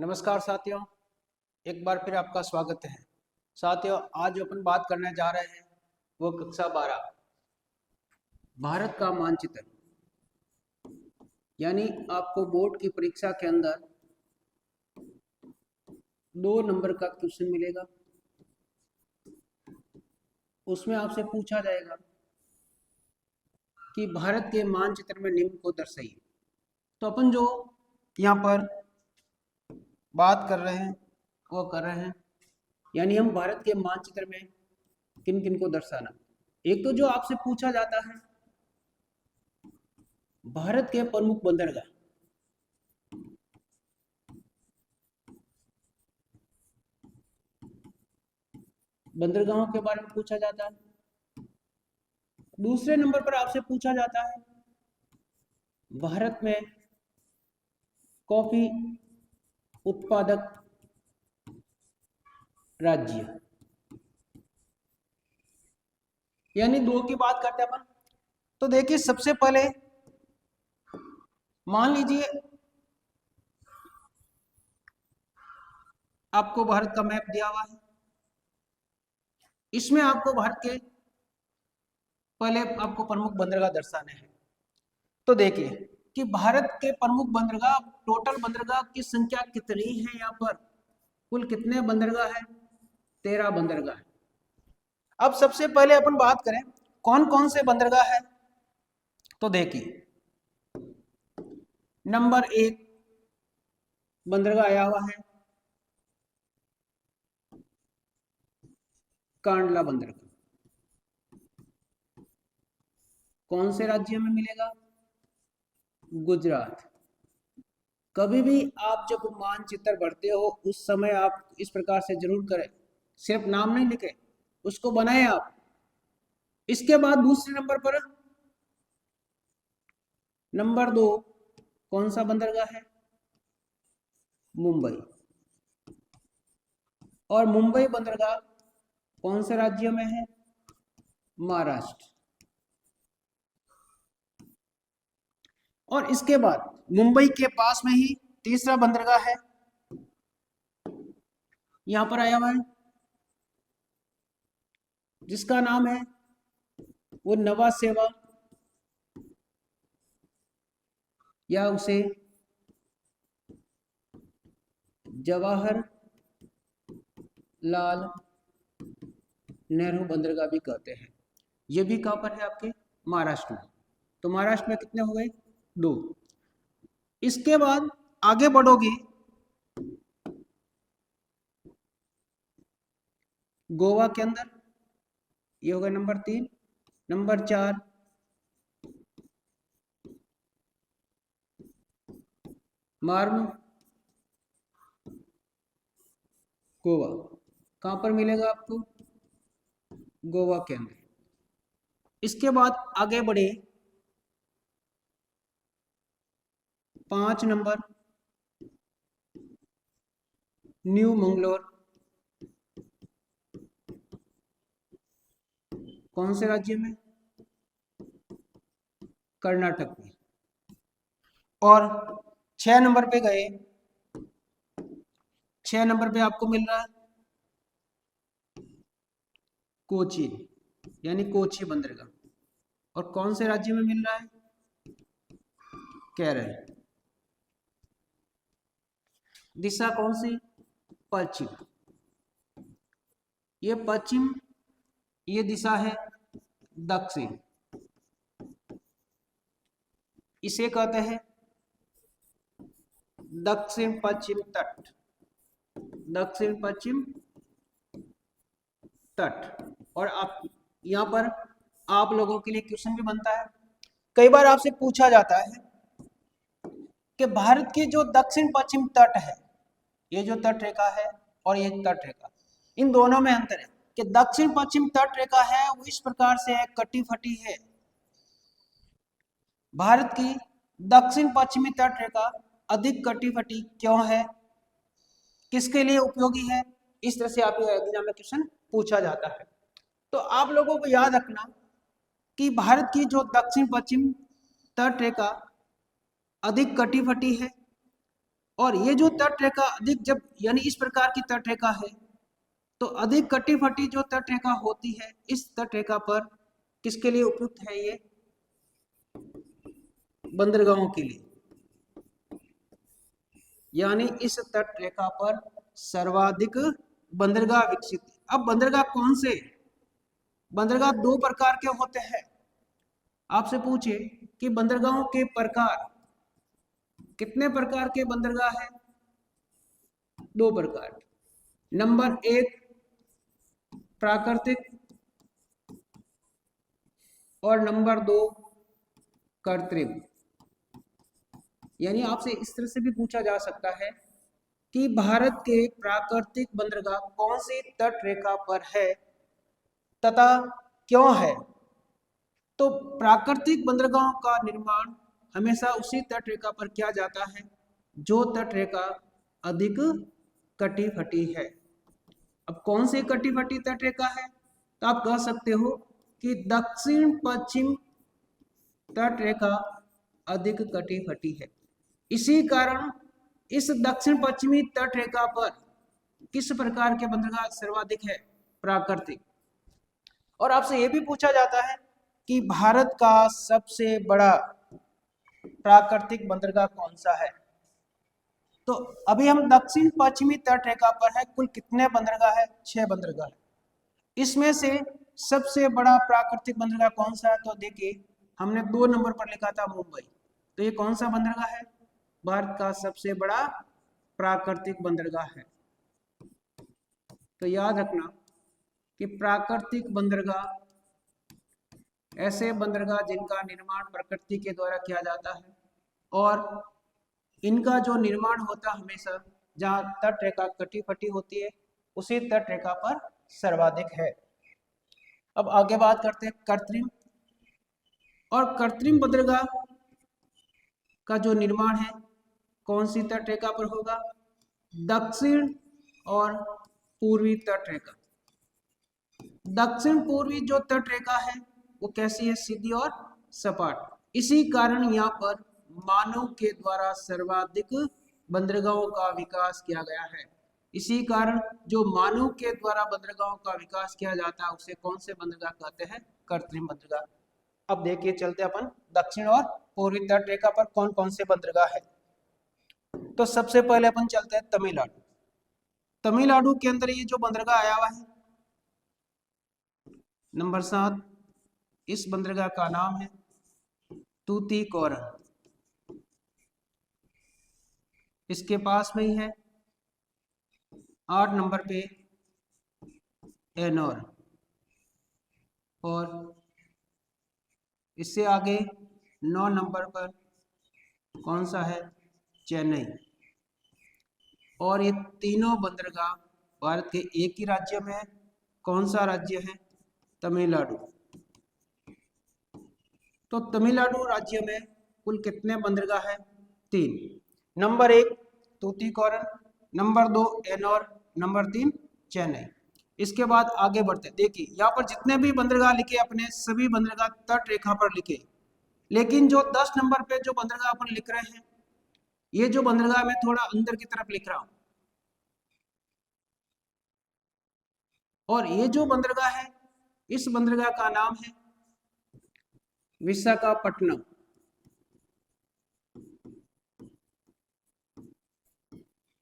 नमस्कार साथियों, एक बार फिर आपका स्वागत है। साथियों, आज जो अपन बात करने जा रहे हैं वो कक्षा 12 भारत का मानचित्र। यानी आपको बोर्ड की परीक्षा के अंदर 2 नंबर का क्वेश्चन मिलेगा। उसमें आपसे पूछा जाएगा कि भारत के मानचित्र में निम्न को दर्शाइए। तो अपन जो यहाँ पर बात कर रहे हैं वो कर रहे हैं, यानी हम भारत के मानचित्र में किन किन को दर्शाना। एक तो जो आपसे पूछा जाता है भारत के प्रमुख बंदरगाह। बंदरगाहों के बारे में पूछा जाता है। दूसरे नंबर पर आपसे पूछा जाता है भारत में कॉफी उत्पादक राज्य। यानी 2 की बात करते हैं अपन। तो देखिए, सबसे पहले मान लीजिए आपको भारत का मैप दिया हुआ है। इसमें आपको भारत के पहले आपको प्रमुख बंदरगाह दर्शाने हैं। तो देखिए कि भारत के प्रमुख बंदरगाह, टोटल बंदरगाह की संख्या कितनी है। यहाँ पर कुल कितने बंदरगाह है? 13 बंदरगाह है। अब सबसे पहले अपन बात करें कौन कौन से बंदरगाह है। तो देखिए, नंबर 1 बंदरगाह आया हुआ है कांडला बंदरगाह। कौन से राज्य में मिलेगा? गुजरात। कभी भी आप जब मानचित्र भरते हो उस समय आप इस प्रकार से जरूर करें, सिर्फ नाम नहीं लिखे, उसको बनाए आप। इसके बाद दूसरे नंबर पर नंबर 2 कौन सा बंदरगाह है? मुंबई। और मुंबई बंदरगाह कौन से राज्य में है? महाराष्ट्र। और इसके बाद मुंबई के पास में ही तीसरा बंदरगाह है, यहां पर आया हुआ है, जिसका नाम है वो नवा सेवा, या उसे जवाहर लाल नेहरू बंदरगाह भी कहते हैं। ये भी कहां पर है? आपके महाराष्ट्र में। तो महाराष्ट्र में कितने हो गए? 2। इसके बाद आगे बढ़ोगे, गोवा के अंदर ये हो गया नंबर 3। नंबर 4 मार्म गोवा। कहां पर मिलेगा आपको? गोवा के अंदर। इसके बाद आगे बढ़े, 5 नंबर न्यू मंगलोर। कौन से राज्य में? कर्नाटक में। और 6 नंबर पे गए, 6 नंबर पे आपको मिल रहा है कोची, यानी कोची बंदरगाह। और कौन से राज्य में मिल रहा है? केरल। दिशा कौन सी? पश्चिम। ये पश्चिम, ये दिशा है दक्षिण। इसे कहते हैं दक्षिण पश्चिम तट। दक्षिण पश्चिम तट। और आप यहाँ पर आप लोगों के लिए क्वेश्चन भी बनता है। कई बार आपसे पूछा जाता है कि भारत के जो दक्षिण पश्चिम तट है, ये जो तट रेखा है और ये तट रेखा, इन दोनों में अंतर है कि दक्षिण पश्चिम तट रेखा है वो इस प्रकार से है, कटी फटी है। भारत की दक्षिण पश्चिमी तट रेखा अधिक कटी फटी क्यों है, किसके लिए उपयोगी है? इस तरह से आप एग्जाम में क्वेश्चन पूछा जाता है। तो आप लोगों को याद रखना कि भारत की जो दक्षिण पश्चिम तट रेखा अधिक कटी फटी है, और ये जो तटरेखा अधिक जब यानी इस प्रकार की तटरेखा है तो अधिक कटी फटी जो तटरेखा होती है इस तटरेखा पर किसके लिए उपयुक्त है? ये बंदरगाहों के लिए, यानी इस तटरेखा पर सर्वाधिक बंदरगाह विकसित। अब बंदरगाह कौन से? बंदरगाह दो प्रकार के होते हैं। आपसे पूछे कि बंदरगाहों के प्रकार, कितने प्रकार के बंदरगाह है? दो प्रकार। नंबर एक प्राकृतिक और नंबर दो कृत्रिम। यानी आपसे इस तरह से भी पूछा जा सकता है कि भारत के प्राकृतिक बंदरगाह कौन सी तट रेखा पर है तथा क्यों है? तो प्राकृतिक बंदरगाहों का निर्माण हमेशा उसी तट रेखा पर किया जाता है जो तट रेखा अधिक कटी फटी है। अब कौन सी कटी फटी तट रेखा है? तो आप कह सकते हो कि दक्षिण पश्चिम तट रेखा अधिक कटी फटी है। इसी कारण इस दक्षिण पश्चिमी तट रेखा पर किस प्रकार के बंदरगाह सर्वाधिक है? प्राकृतिक। और आपसे यह भी पूछा जाता है कि भारत का सबसे बड़ा प्राकृतिक बंदरगाह कौन सा है? तो अभी हम दक्षिण पश्चिमी तट रेखा पर है, कुल कितने बंदरगाह है? 6 बंदरगाह है। इसमें से सबसे बड़ा प्राकृतिक बंदरगाह कौन सा है? तो देखिए हमने 2 नंबर पर लिखा था मुंबई, तो ये कौन सा बंदरगाह है? भारत का सबसे बड़ा प्राकृतिक बंदरगाह है। तो याद रखना कि प्राकृतिक बंदरगाह ऐसे बंदरगाह जिनका निर्माण प्रकृति के द्वारा किया जाता है और इनका जो निर्माण होता हमेशा जहाँ तट रेखा कटी फटी होती है उसी तट रेखा पर सर्वाधिक है। अब आगे बात करते हैं कृत्रिम। और कृत्रिम बंदरगाह का जो निर्माण है कौन सी तट रेखा पर होगा? दक्षिण और पूर्वी तट रेखा। दक्षिण पूर्वी जो तट रेखा है वो कैसी है? सीधी और सपाट। इसी कारण यहाँ पर मानव के द्वारा सर्वाधिक बंदरगाहों का विकास किया गया है। इसी कारण जो मानव के द्वारा बंदरगाहों का विकास किया जाता है उसे कौन से बंदरगाह कहते हैं? कृत्रिम बंदरगाह। अब देखिए चलते अपन दक्षिण और पूर्वी तट रेखा पर कौन कौन से बंदरगाह है। तो सबसे पहले अपन चलते हैं तमिलनाडु। तमिलनाडु के अंदर ये जो बंदरगाह आया हुआ है नंबर 7, इस बंदरगाह का नाम है तूतीकोरन। इसके पास में ही है 8 नंबर पे एनोर, और इससे आगे 9 नंबर पर कौन सा है? चेन्नई। और ये तीनों बंदरगाह भारत के एक ही राज्य में है। कौन सा राज्य है? तमिलनाडु। तो तमिलनाडु राज्य में कुल कितने बंदरगाह है? 3। Number 1 Tuticorin, number 2 Ennore, number 3 Chennai. इसके बाद आगे बढ़ते देखिए यहाँ पर जितने भी बंदरगाह लिखे अपने सभी बंदरगाह तट रेखा पर लिखे, लेकिन जो 10 नंबर पे जो बंदरगाह अपन लिख रहे हैं ये जो बंदरगाह मैं थोड़ा अंदर की तरफ लिख रहा हूं, और ये जो बंदरगाह है इस बंदरगाह का नाम है विशाखापट्टनम।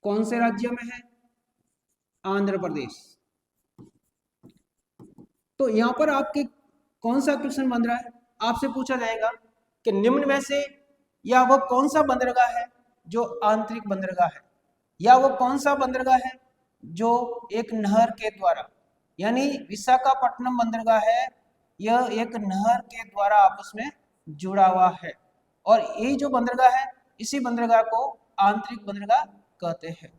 कौन से राज्य में है? आंध्र प्रदेश। तो यहां पर आपके कौन सा क्वेश्चन बन रहा है? आपसे पूछा जाएगा कि निम्न में से या वो कौन सा बंदरगाह है जो आंतरिक बंदरगाह है, या वो कौन सा बंदरगाह है जो एक नहर के द्वारा, यानी विशाखापट्टनम बंदरगाह है यह एक नहर के द्वारा आपस में जुड़ा हुआ है, और ये जो बंदरगाह है इसी बंदरगाह को आंतरिक बंदरगाह कहते हैं।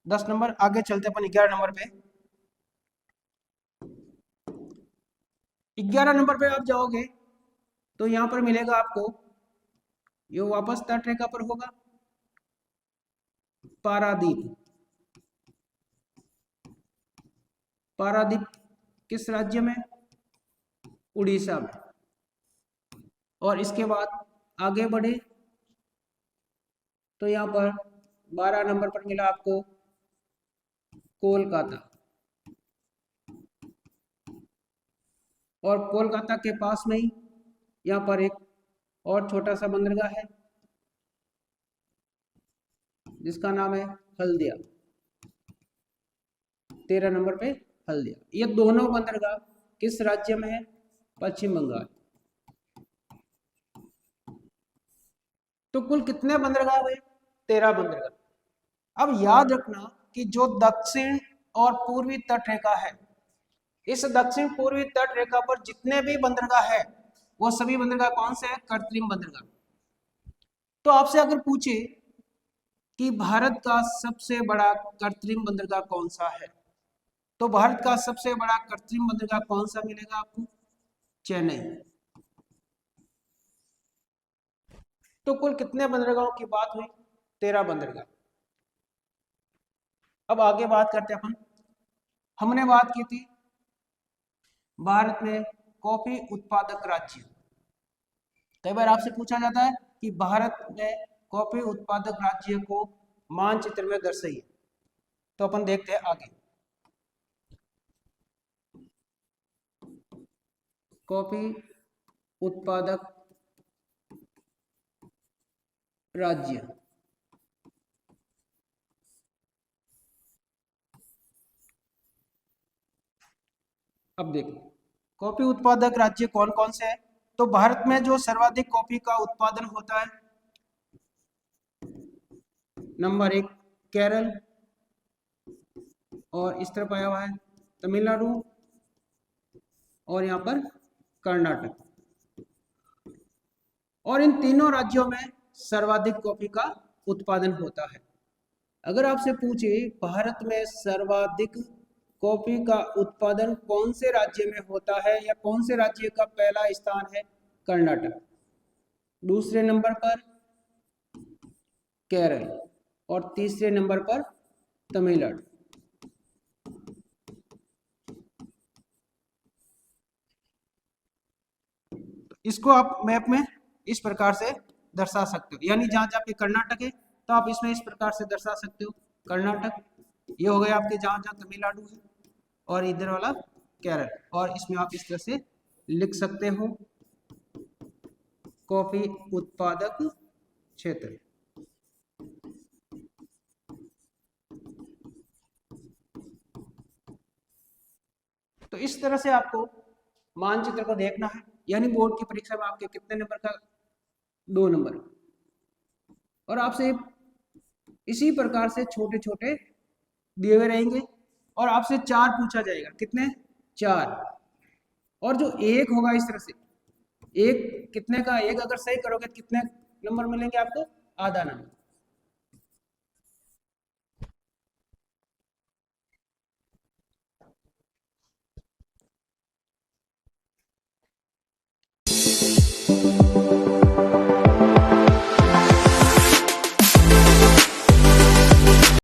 10 नंबर। आगे चलते अपन 11 नंबर पे। 11 नंबर पे आप जाओगे तो यहां पर मिलेगा आपको, ये वापस तट रेखा पर होगा, पारादीप। पारादीप किस राज्य में? उड़ीसा में। और इसके बाद आगे बढ़े तो यहाँ पर 12 नंबर पर मिला आपको कोलकाता। और कोलकाता के पास में ही यहाँ पर एक और छोटा सा बंदरगाह है जिसका नाम है हल्दिया। 13 नंबर पे हल्दिया। ये दोनों बंदरगाह किस राज्य में है? पश्चिम बंगाल। तो कुल कितने बंदरगाह हुए? 13 बंदरगाह। अब याद रखना कि जो दक्षिण और पूर्वी तट रेखा है, इस दक्षिण पूर्वी तट रेखा पर जितने भी बंदरगाह है वो सभी बंदरगाह कौन से हैं? कृत्रिम बंदरगाह। तो आपसे अगर पूछे कि भारत का सबसे बड़ा कृत्रिम बंदरगाह कौन सा है, तो भारत का सबसे बड़ा कृत्रिम बंदरगाह कौन सा मिलेगा आपको? चेन्नई। तो कुल कितने बंदरगाहों की बात हुई? 13 बंदरगाह। अब आगे बात करते हैं अपन। हमने बात की थी भारत में कॉफी उत्पादक राज्य। कई बार आपसे पूछा जाता है कि भारत में कॉफी उत्पादक राज्य को मानचित्र में दर्शाइए। तो अपन देखते हैं आगे। कॉफी उत्पादक राज्य। अब देखो कॉफी उत्पादक राज्य कौन कौन से हैं। तो भारत में जो सर्वाधिक कॉफी का उत्पादन होता है, नंबर 1 केरल, और इस तरफ आया हुआ है तमिलनाडु, और यहाँ पर कर्नाटक। और इन तीनों राज्यों में सर्वाधिक कॉफी का उत्पादन होता है। अगर आपसे पूछे भारत में सर्वाधिक कॉफी का उत्पादन कौन से राज्य में होता है या कौन से राज्य का पहला स्थान है? कर्नाटक। दूसरे नंबर पर केरल, और तीसरे नंबर पर तमिलनाडु। इसको आप मैप में इस प्रकार से दर्शा सकते हो, यानी जहां जहां पे कर्नाटक है तो आप इसमें इस प्रकार से दर्शा सकते हो। कर्नाटक ये हो गया आपके जहां जहां तमिलनाडु है, और इधर वाला केरल, और इसमें आप इस तरह से लिख सकते हो कॉफी उत्पादक क्षेत्र। तो इस तरह से आपको मानचित्र को देखना है, यानी बोर्ड की परीक्षा में आपके कितने नंबर का? 2 नंबर। और आपसे इसी प्रकार से छोटे छोटे दिए हुए रहेंगे, और आपसे 4 पूछा जाएगा। कितने? 4। और जो एक होगा इस तरह से, एक कितने का? एक अगर सही करोगे कितने नंबर मिलेंगे आपको? आधा नंबर।